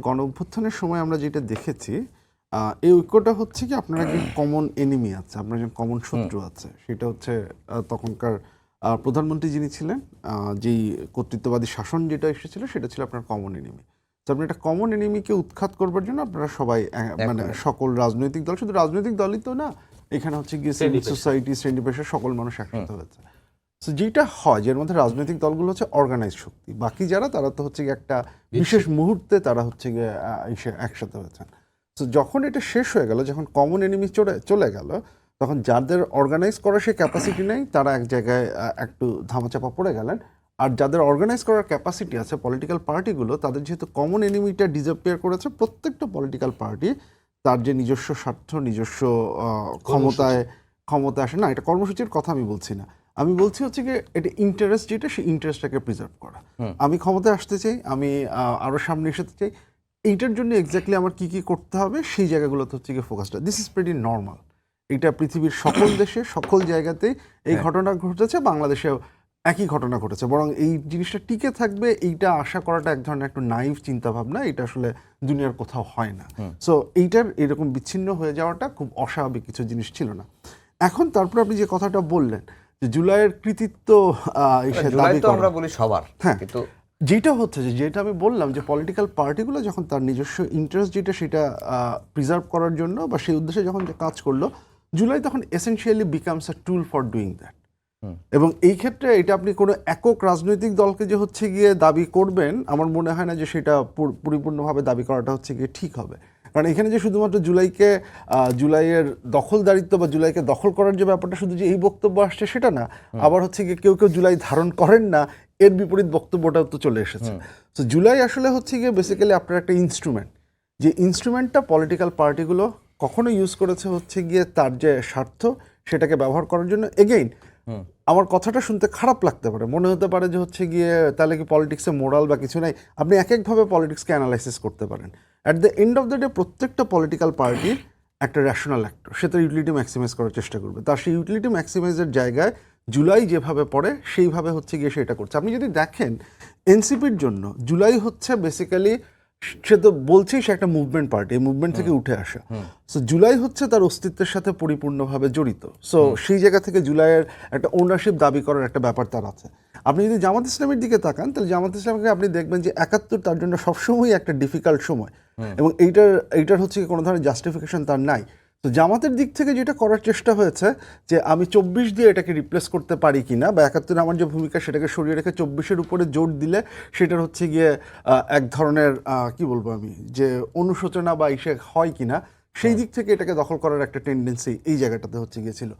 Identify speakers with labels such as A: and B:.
A: গণঅভ্যুত্থানের সময় আমরা যেটা দেখেছি এই ঐক্যটা হচ্ছে কি আপনার একজন কমন এনিমি আছে, আপনার একজন কমন শত্রু আছে। সেটা হচ্ছে তখনকার প্রধানমন্ত্রী যিনি ছিলেন, যেই কর্তৃত্ববাদী শাসন যেটা এসেছিল সেটা ছিল আপনার কমন এনিমি। তো আপনি একটা কমন এনিমিকে উৎখাত করবার জন্য আপনারা সবাই মানে সকল রাজনৈতিক দল, শুধু রাজনৈতিক দলই তো না, এখানে হচ্ছে গিয়ে সিভিল সোসাইটি, শ্রেণী পেশার সকল মানুষ একসাথে হয়েছে। সো যেটা হয় যের মধ্যে রাজনৈতিক দলগুলো হচ্ছে অর্গানাইজ শক্তি, বাকি যারা তারা তো হচ্ছে গিয়ে একটা বিশেষ মুহূর্তে তারা হচ্ছে গিয়ে একসাথে হয়েছেন। তো যখন এটা শেষ হয়ে গেল, যখন কমন এনিমি চলে গেল, তখন যাদের অর্গানাইজ করার সেই ক্যাপাসিটি নেই তারা এক জায়গায় একটু ধামাচাপা পড়ে গেলেন। আর যাদের অর্গানাইজ করার ক্যাপাসিটি আছে, পলিটিক্যাল পার্টিগুলো, তাদের যেহেতু কমন এনিমিটা ডিসঅ্যাপিয়ার করেছে, প্রত্যেকটা পলিটিক্যাল পার্টি তার যে নিজস্ব স্বার্থ, নিজস্ব ক্ষমতা আসে না, এটা কর্মসূচির কথা আমি বলছি না, আমি বলছি হচ্ছে কি এটা ইন্টারেস্ট, যেটা সেই ইন্টারেস্টটাকে প্রিজার্ভ করা। আমি ক্ষমতায় আসতে চাই, আমি আরো সামনে এসে চাই, এইটার জন্য এক্স্যাক্টলি আমার কি কি করতে হবে সেই জায়গাগুলোতে হচ্ছে গিয়ে ফোকাসটা। This is pretty normal. এটা পৃথিবীর সকল দেশে সকল জায়গাতেই এই ঘটনা ঘটেছে, বাংলাদেশেও একই ঘটনা ঘটেছে। বরং এই জিনিসটা টিকে থাকবে এইটা আশা করাটা এক ধরনের একটু নাইভ চিন্তা ভাবনা, এটা আসলে দুনিয়ার কোথাও হয় না। সো এইটার এরকম বিচ্ছিন্ন হয়ে যাওয়াটা খুব অস্বাভাবিক কিছু জিনিস ছিল না। এখন তারপর আপনি যে কথাটা বললেন যে জুলাইয়ের কৃতিত্ব দাবি করা,
B: আমরা বলি সবার,
A: হ্যাঁ, কিন্তু যেটা হচ্ছে যেটা আমি বললাম যে পলিটিক্যাল পার্টিগুলো যখন তার নিজস্ব ইন্টারেস্ট যেটা সেটা প্রিজার্ভ করার জন্য বা সেই উদ্দেশ্যে যখন কাজ করলো, জুলাই তখন essentially becomes a tool for doing that. এবং এই ক্ষেত্রে এটা আপনি কোনো একক রাজনৈতিক দলকে যে হচ্ছে গিয়ে দাবি করবেন, আমার মনে হয় না যে সেটা পরিপূর্ণভাবে দাবি করাটা হচ্ছে গিয়ে ঠিক হবে। কারণ এখানে যে শুধুমাত্র জুলাইয়ের দখলদারিত্ব বা জুলাইকে দখল করার যে ব্যাপারটা শুধু যে এই বক্তব্য আসছে সেটা না, আবার হচ্ছে গিয়ে কেউ কেউ জুলাই ধারণ করেন না, এর বিপরীত বক্তব্যটাও তো চলে এসেছে। তো জুলাই আসলে হচ্ছে গিয়ে বেসিক্যালি আপনার একটা ইনস্ট্রুমেন্ট, যে ইনস্ট্রুমেন্টটা পলিটিক্যাল পার্টিগুলো কখনো ইউজ করেছে হচ্ছে গিয়ে তার যে স্বার্থ সেটাকে ব্যবহার করার জন্য। এগেইন আমার কথাটা শুনতে খারাপ লাগতে পারে, মনে হতে পারে যে হচ্ছে গিয়ে তাহলে কি পলিটিক্সে মোরাল বা কিছু নাই। আপনি এক একভাবে পলিটিক্সকে অ্যানালাইসিস করতে পারেন। At the end of the day প্রত্যেকটা পলিটিক্যাল পার্টি একটা র্যাশনাল অ্যাক্টর, সে তার ইউটিলিটি ম্যাক্সিমাইজ করার চেষ্টা করবে। তার সেই ইউটিলিটি ম্যাক্সিমাইজের জায়গায় জুলাই যেভাবে পড়ে সেইভাবে হচ্ছে গিয়ে সে এটা করছে। আপনি যদি দেখেন এনসিপির জন্য জুলাই হচ্ছে বেসিক্যালি, সে তো বলছেই সে একটা মুভমেন্ট পার্টি, এই মুভমেন্ট থেকে উঠে আসা। সো জুলাই হচ্ছে তার অস্তিত্বের সাথে পরিপূর্ণভাবে জড়িত। সো সেই জায়গা থেকে জুলাইয়ের একটা ওনারশিপ দাবি করার একটা ব্যাপার তার আছে। আপনি যদি জামাত ইসলামের দিকে তাকান, তাহলে জামাত ইসলামকে আপনি দেখবেন যে ৭১ তার জন্য সবসময় একটা ডিফিকাল্ট সময়, এবং এইটার হচ্ছে কোনো ধরনের জাস্টিফিকেশন তার নাই। তো জামাতের দিক থেকে যেটা করার চেষ্টা হয়েছে যে আমি ২৪ দিয়ে এটাকে রিপ্লেস করতে পারি কিনা, বা ৭১ আমার যে ভূমিকা সেটাকে সরিয়ে রেখে ২৪-এর উপরে জোর দিলে সেটার হচ্ছে গিয়ে এক ধরনের কি বলবো আমি, যে অনুশোচনা বা ইসে হয় কিনা, সেই দিক থেকে এটাকে দখল করার একটা টেন্ডেন্সি এই জায়গাটাতে হচ্ছে গিয়েছিল।